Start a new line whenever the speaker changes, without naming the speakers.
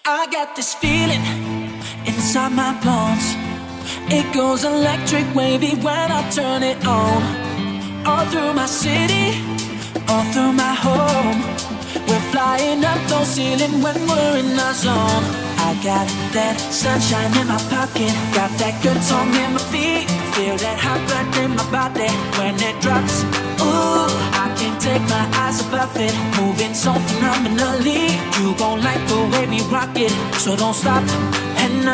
I got this feeling inside my bones. It goes electric wavy when I turn it on. All through my city, all through my home. We're flying up those ceilings when we're in our zone. I got that sunshine in my pocket, got that good song in my feet. Feel that hot blood in my body when it drops. Ooh, I can't take my eyes off it, moving so phenomenally. You gon' like the way we rock it, so don't stop. And